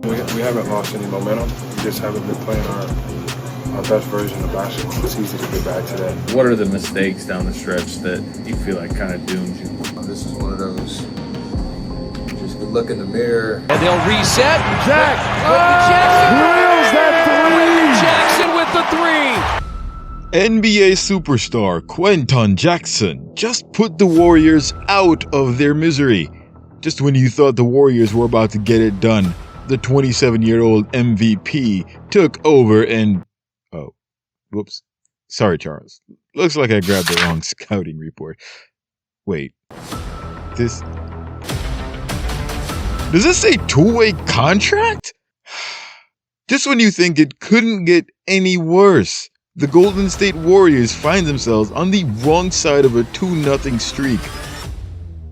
We haven't lost any momentum. We just haven't been playing our best version of basketball. It's easy to get back to that. What are the mistakes down the stretch that you feel like kind of doomed you? This is one of those. Just look in the mirror. And they'll reset. Jack Jackson with the three. NBA superstar Quentin Jackson just put the Warriors out of their misery. Just when you thought the Warriors were about to get it done, the 27-year-old MVP took over and... Oh, whoops. Sorry, Charles. Looks like I grabbed the wrong scouting report. Wait. Does this say two-way contract? Just when you think it couldn't get any worse, the Golden State Warriors find themselves on the wrong side of a 2-0 streak.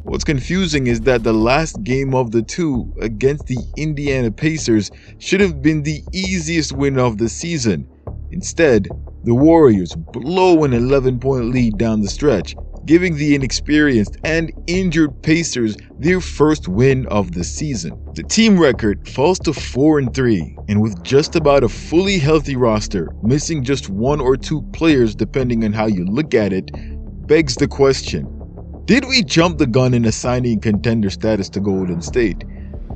What's confusing is that the last game of the two against the Indiana Pacers should have been the easiest win of the season. Instead, the Warriors blow an 11-point lead down the stretch, giving the inexperienced and injured Pacers their first win of the season. The team record falls to 4-3, and with just about a fully healthy roster, missing just one or two players depending on how you look at it, begs the question, did we jump the gun in assigning contender status to Golden State?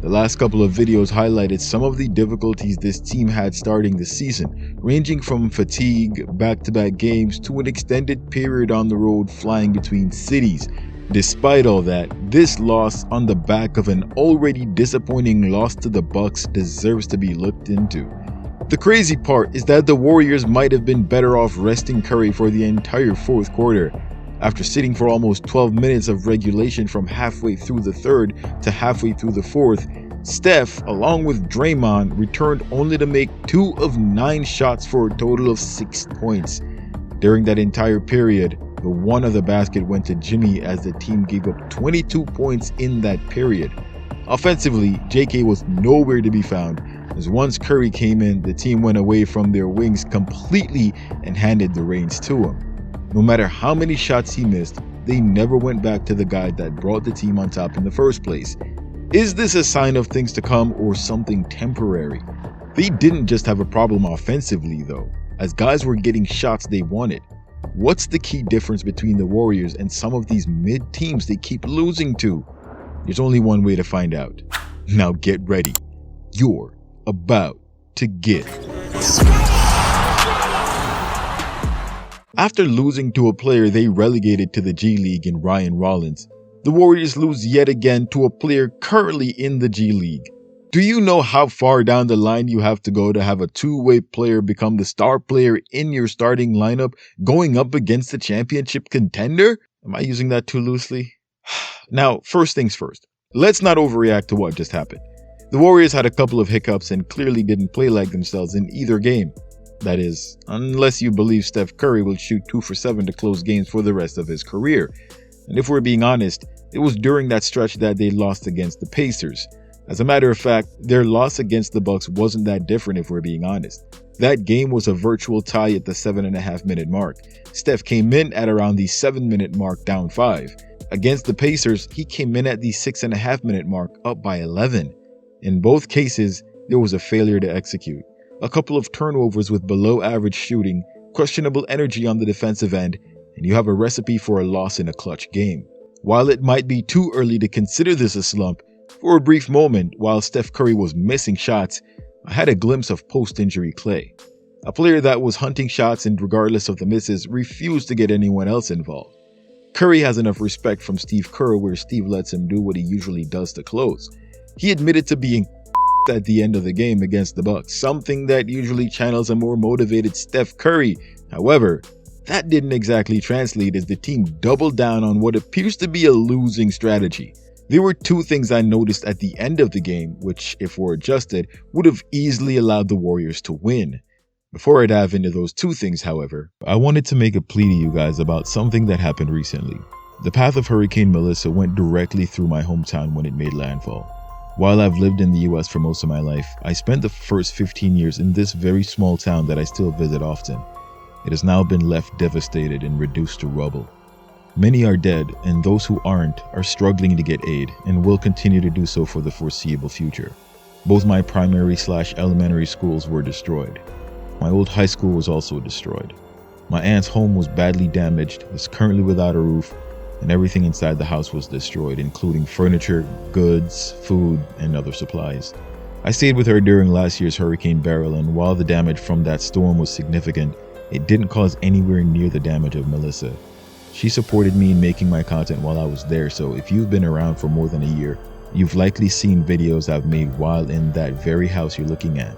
The last couple of videos highlighted some of the difficulties this team had starting the season, ranging from fatigue, back-to-back games, to an extended period on the road flying between cities. Despite all that, this loss on the back of an already disappointing loss to the Bucks deserves to be looked into. The crazy part is that the Warriors might have been better off resting Curry for the entire fourth quarter. After sitting for almost 12 minutes of regulation from halfway through the third to halfway through the fourth, Steph, along with Draymond, returned only to make 2 of 9 shots for a total of 6 points. During that entire period, the one of the basket went to Jimmy as the team gave up 22 points in that period. Offensively, JK was nowhere to be found, as once Curry came in, the team went away from their wings completely and handed the reins to him. No matter how many shots he missed, they never went back to the guy that brought the team on top in the first place. Is this a sign of things to come or something temporary? They didn't just have a problem offensively though, as guys were getting shots they wanted. What's the key difference between the Warriors and some of these mid teams they keep losing to? There's only one way to find out. Now get ready. You're about to get... After losing to a player they relegated to the G League in Ryan Rollins, the Warriors lose yet again to a player currently in the G League. Do you know how far down the line you have to go to have a two-way player become the star player in your starting lineup going up against the championship contender? Am I using that too loosely? Now, first things first, let's not overreact to what just happened. The Warriors had a couple of hiccups and clearly didn't play like themselves in either game. That is, unless you believe Steph Curry will shoot 2 for 7 to close games for the rest of his career. And if we're being honest, it was during that stretch that they lost against the Pacers. As a matter of fact, their loss against the Bucks wasn't that different if we're being honest. That game was a virtual tie at the 7.5-minute mark. Steph came in at around the 7-minute mark down 5. Against the Pacers, he came in at the 6.5-minute mark up by 11. In both cases, there was a failure to execute. A couple of turnovers with below average shooting, questionable energy on the defensive end, and you have a recipe for a loss in a clutch game. While it might be too early to consider this a slump, for a brief moment while Steph Curry was missing shots, I had a glimpse of post-injury Klay. A player that was hunting shots and regardless of the misses refused to get anyone else involved. Curry has enough respect from Steve Kerr where Steve lets him do what he usually does to close. He admitted to being at the end of the game against the Bucks, something that usually channels a more motivated Steph Curry. However, that didn't exactly translate as the team doubled down on what appears to be a losing strategy. There were 2 things I noticed at the end of the game, which, if were adjusted, would have easily allowed the Warriors to win. Before I dive into those 2 things, however, I wanted to make a plea to you guys about something that happened recently. The path of Hurricane Melissa went directly through my hometown when it made landfall. While I've lived in the US for most of my life, I spent the first 15 years in this very small town that I still visit often. It has now been left devastated and reduced to rubble. Many are dead, and those who aren't are struggling to get aid and will continue to do so for the foreseeable future. Both my primary/elementary schools were destroyed. My old high school was also destroyed. My aunt's home was badly damaged, is currently without a roof, and everything inside the house was destroyed, including furniture, goods, food, and other supplies. I stayed with her during last year's Hurricane Beryl, and while the damage from that storm was significant, it didn't cause anywhere near the damage of Melissa. She supported me in making my content while I was there, so if you've been around for more than a year, you've likely seen videos I've made while in that very house you're looking at.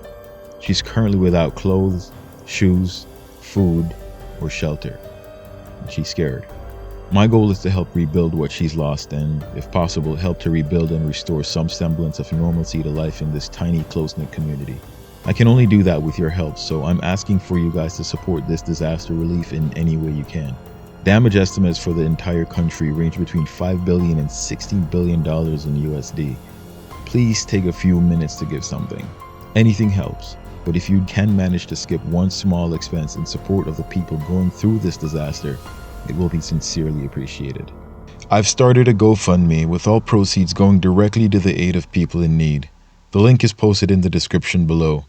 She's currently without clothes, shoes, food, or shelter. And she's scared. My goal is to help rebuild what she's lost and, if possible, help to rebuild and restore some semblance of normalcy to life in this tiny, close-knit community. I can only do that with your help, so I'm asking for you guys to support this disaster relief in any way you can. Damage estimates for the entire country range between $5 billion and $16 billion in USD. Please take a few minutes to give something. Anything helps, but if you can manage to skip one small expense in support of the people going through this disaster, it will be sincerely appreciated. I've started a GoFundMe with all proceeds going directly to the aid of people in need. The link is posted in the description below.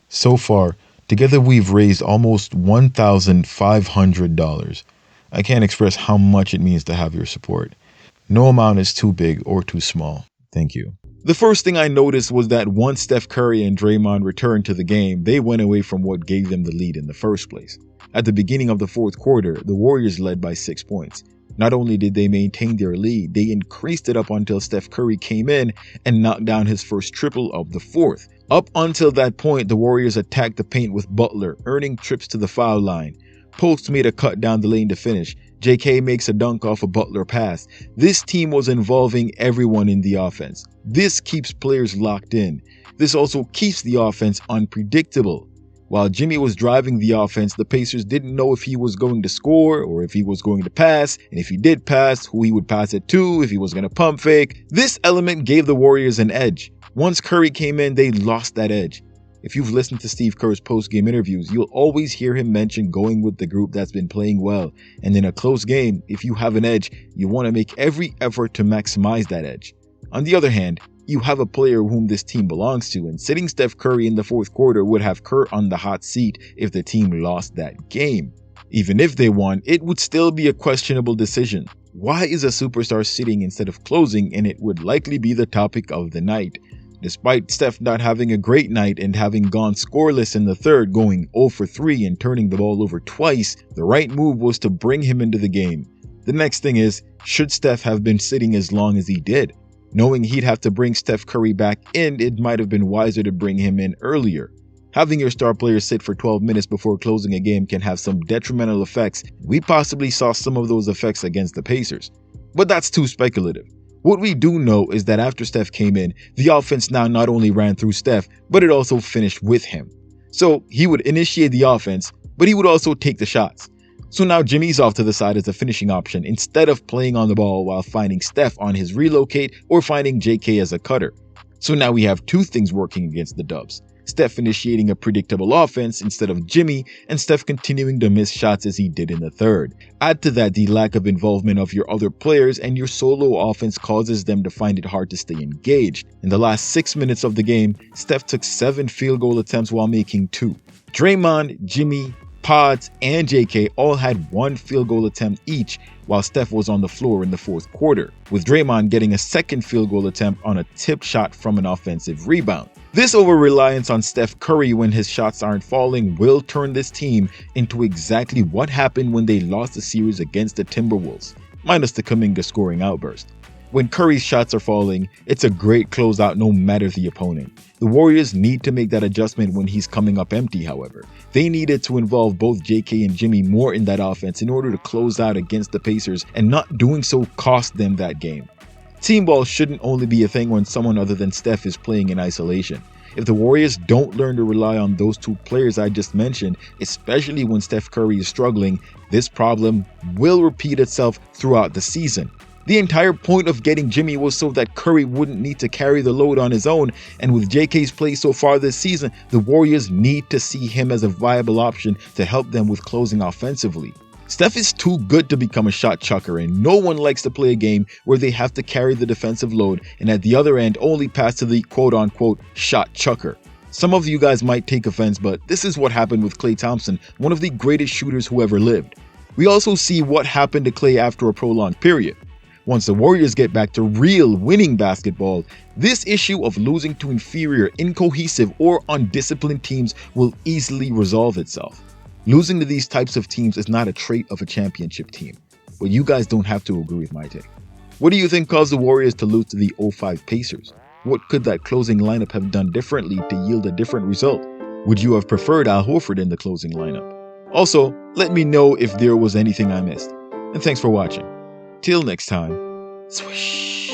So far, together we've raised almost $1,500. I can't express how much it means to have your support. No amount is too big or too small. Thank you. The first thing I noticed was that once Steph Curry and Draymond returned to the game, they went away from what gave them the lead in the first place. At the beginning of the fourth quarter, the Warriors led by 6 points. Not only did they maintain their lead, they increased it up until Steph Curry came in and knocked down his first triple of the fourth. Up until that point, the Warriors attacked the paint with Butler, earning trips to the foul line. Post made a cut down the lane to finish. JK makes a dunk off a Butler pass. This team was involving everyone in the offense. This keeps players locked in. This also keeps the offense unpredictable. While Jimmy was driving the offense, the Pacers didn't know if he was going to score or if he was going to pass, and if he did pass, who he would pass it to, if he was going to pump fake. This element gave the Warriors an edge. Once Curry came in, they lost that edge. If you've listened to Steve Kerr's post-game interviews, you'll always hear him mention going with the group that's been playing well. And in a close game, if you have an edge, you want to make every effort to maximize that edge. On the other hand, you have a player whom this team belongs to, and sitting Steph Curry in the fourth quarter would have Kerr on the hot seat if the team lost that game. Even if they won, it would still be a questionable decision. Why is a superstar sitting instead of closing? And it would likely be the topic of the night. Despite Steph not having a great night and having gone scoreless in the third, going 0 for 3 and turning the ball over twice, the right move was to bring him into the game. The next thing is, should Steph have been sitting as long as he did? Knowing he'd have to bring Steph Curry back in, it might have been wiser to bring him in earlier. Having your star player sit for 12 minutes before closing a game can have some detrimental effects. We possibly saw some of those effects against the Pacers. But that's too speculative. What we do know is that after Steph came in, the offense now not only ran through Steph, but it also finished with him. So he would initiate the offense, but he would also take the shots. So now Jimmy's off to the side as a finishing option instead of playing on the ball while finding Steph on his relocate or finding JK as a cutter. So now we have two things working against the Dubs. Steph initiating a predictable offense instead of Jimmy, and Steph continuing to miss shots as he did in the third. Add to that the lack of involvement of your other players, and your solo offense causes them to find it hard to stay engaged. In the last 6 minutes of the game, Steph took 7 field goal attempts while making 2. Draymond, Jimmy, Pods, and JK all had 1 field goal attempt each while Steph was on the floor in the fourth quarter, with Draymond getting a second field goal attempt on a tip shot from an offensive rebound. This over-reliance on Steph Curry when his shots aren't falling will turn this team into exactly what happened when they lost the series against the Timberwolves, minus the Kuminga scoring outburst. When Curry's shots are falling, it's a great closeout no matter the opponent. The Warriors need to make that adjustment when he's coming up empty, however. They needed to involve both JK and Jimmy more in that offense in order to close out against the Pacers, and not doing so cost them that game. Team ball shouldn't only be a thing when someone other than Steph is playing in isolation. If the Warriors don't learn to rely on those 2 players I just mentioned, especially when Steph Curry is struggling, this problem will repeat itself throughout the season. The entire point of getting Jimmy was so that Curry wouldn't need to carry the load on his own, and with JK's play so far this season, the Warriors need to see him as a viable option to help them with closing offensively. Steph is too good to become a shot chucker, and no one likes to play a game where they have to carry the defensive load and at the other end only pass to the quote-unquote shot chucker. Some of you guys might take offense, but this is what happened with Klay Thompson, one of the greatest shooters who ever lived. We also see what happened to Klay after a prolonged period. Once the Warriors get back to real winning basketball, this issue of losing to inferior, incohesive, or undisciplined teams will easily resolve itself. Losing to these types of teams is not a trait of a championship team, but you guys don't have to agree with my take. What do you think caused the Warriors to lose to the 05 Pacers? What could that closing lineup have done differently to yield a different result? Would you have preferred Al Horford in the closing lineup? Also, let me know if there was anything I missed. And thanks for watching. Till next time, swish.